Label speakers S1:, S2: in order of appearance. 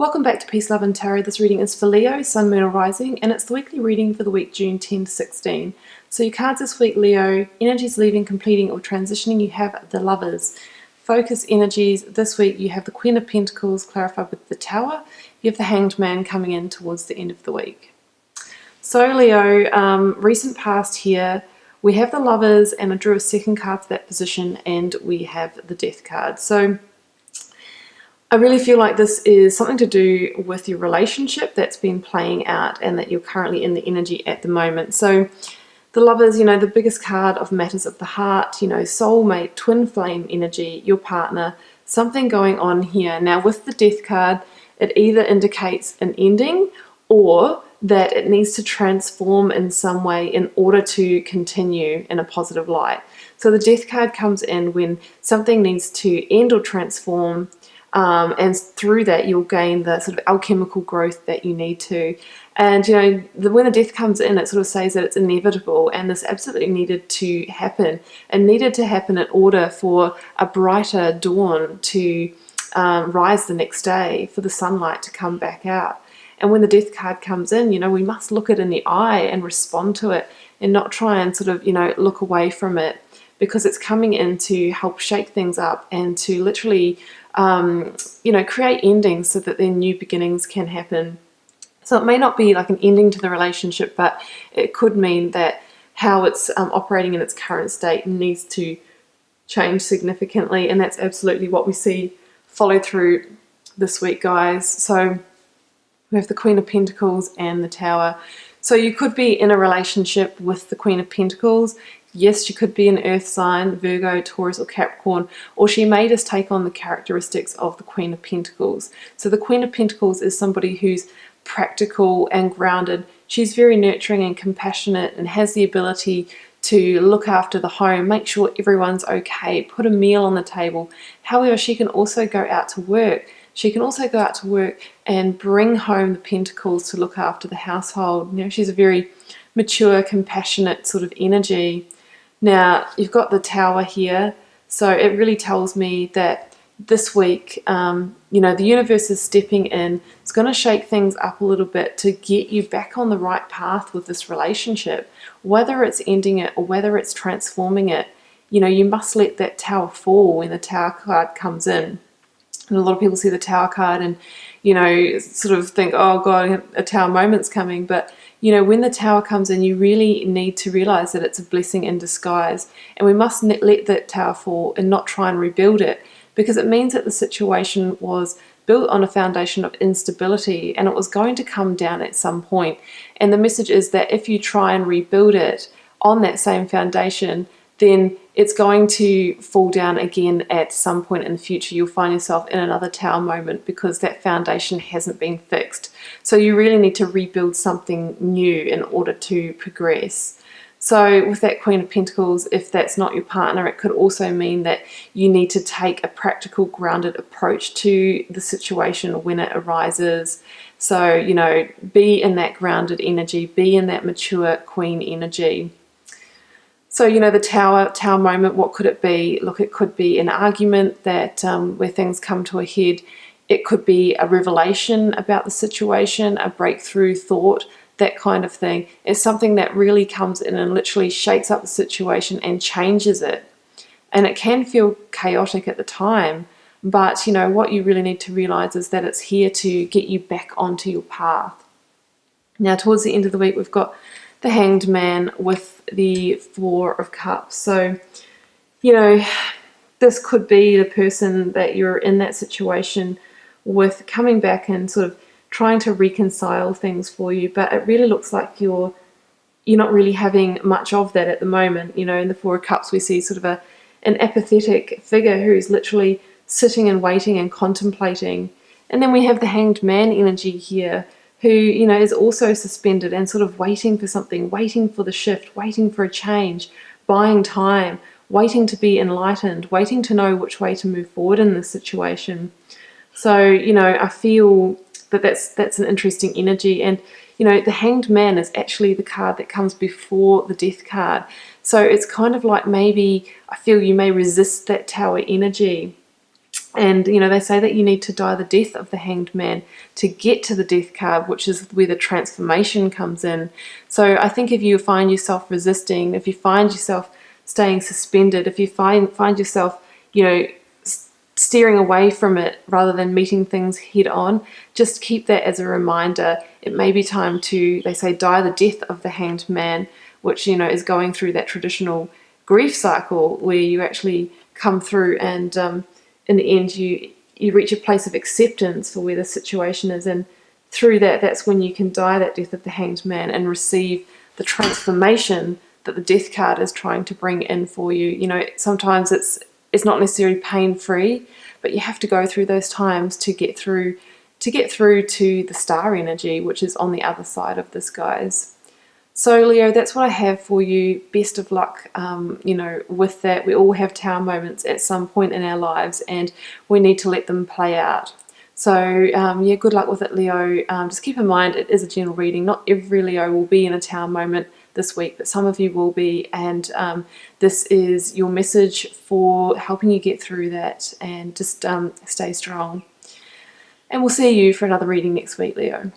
S1: Welcome back to Peace, Love and Tarot. This reading is for Leo, Sun, Moon or Rising, and it's the weekly reading for the week June 10 to 16. So your cards this week, Leo: energies leaving, completing or transitioning. You have the Lovers. Focus energies this week, you have the Queen of Pentacles clarified with the Tower. You have the Hanged Man coming in towards the end of the week. So Leo, recent past here, we have the Lovers, and I drew a second card for that position, and we have the Death card. So I really feel like this is something to do with your relationship that's been playing out and that you're currently in the energy at the moment. So the Lovers, the biggest card of matters of the heart, soulmate, twin flame energy, your partner, something going on here. Now with the Death card, it either indicates an ending or that it needs to transform in some way in order to continue in a positive light. So the Death card comes in when something needs to end or transform, and through that you'll gain the sort of alchemical growth that you need to. And when the Death comes in, it sort of says that it's inevitable, and this absolutely needed to happen. It needed to happen in order for a brighter dawn to rise the next day, for the sunlight to come back out. And when the Death card comes in, we must look it in the eye and respond to it, and not try and sort of look away from it, because it's coming in to help shake things up and to literally create endings so that then new beginnings can happen. So it may not be like an ending to the relationship, but it could mean that how it's operating in its current state needs to change significantly, and that's absolutely what we see follow through this week, guys. So we have the Queen of Pentacles and the Tower. So you could be in a relationship with the Queen of Pentacles. Yes, she could be an earth sign, Virgo, Taurus or Capricorn, or she may just take on the characteristics of the Queen of Pentacles. So the Queen of Pentacles is somebody who's practical and grounded. She's very nurturing and compassionate and has the ability to look after the home, make sure everyone's okay, put a meal on the table. However, she can also go out to work. She can also go out to work and bring home the Pentacles to look after the household. She's a very mature, compassionate sort of energy. Now, you've got the Tower here, so it really tells me that this week, the universe is stepping in. It's going to shake things up a little bit to get you back on the right path with this relationship. Whether it's ending it or whether it's transforming it, you must let that Tower fall when the Tower card comes in. And a lot of people see the Tower card and, sort of think, oh God, a Tower moment's coming. But, when the Tower comes in, you really need to realize that it's a blessing in disguise. And we must let that Tower fall and not try and rebuild it, because it means that the situation was built on a foundation of instability and it was going to come down at some point. And the message is that if you try and rebuild it on that same foundation, then it's going to fall down again at some point in the future. You'll find yourself in another Tower moment because that foundation hasn't been fixed. So you really need to rebuild something new in order to progress. So with that Queen of Pentacles, if that's not your partner, it could also mean that you need to take a practical, grounded approach to the situation when it arises. So, be in that grounded energy, be in that mature Queen energy. So, the Tower moment, what could it be? Look, it could be an argument that where things come to a head. It could be a revelation about the situation, a breakthrough thought, that kind of thing. It's something that really comes in and literally shakes up the situation and changes it. And it can feel chaotic at the time, but what you really need to realize is that it's here to get you back onto your path. Now, towards the end of the week, we've got the Hanged Man with the Four of Cups. So, this could be the person that you're in that situation with coming back and sort of trying to reconcile things for you, but it really looks like you're not really having much of that at the moment. In the Four of Cups, we see sort of an apathetic figure who's literally sitting and waiting and contemplating. And then we have the Hanged Man energy here, who, is also suspended and sort of waiting for something, waiting for the shift, waiting for a change, buying time, waiting to be enlightened, waiting to know which way to move forward in this situation. So, I feel that that's an interesting energy. And, the Hanged Man is actually the card that comes before the Death card. So it's kind of like maybe I feel you may resist that Tower energy. And, you know, they say that you need to die the death of the Hanged Man to get to the Death card, which is where the transformation comes in. So I think if you find yourself resisting, if you find yourself staying suspended, if you find yourself, you know, steering away from it rather than meeting things head on, just keep that as a reminder. It may be time to, they say, die the death of the Hanged Man, which, you know, is going through that traditional grief cycle where you actually come through and in the end you reach a place of acceptance for where the situation is, and through that, that's when you can die that death of the Hanged Man and receive the transformation that the Death card is trying to bring in for you. You know, sometimes it's not necessarily pain-free, but you have to go through those times to get through to the star energy, which is on the other side of this, guys. So Leo, that's what I have for you. Best of luck, you know, with that. We all have tower moments at some point in our lives, and we need to let them play out. So yeah, good luck with it, Leo. Just keep in mind it is a general reading. Not every Leo will be in a tower moment this week, but some of you will be, and this is your message for helping you get through that, and just stay strong. And we'll see you for another reading next week, Leo.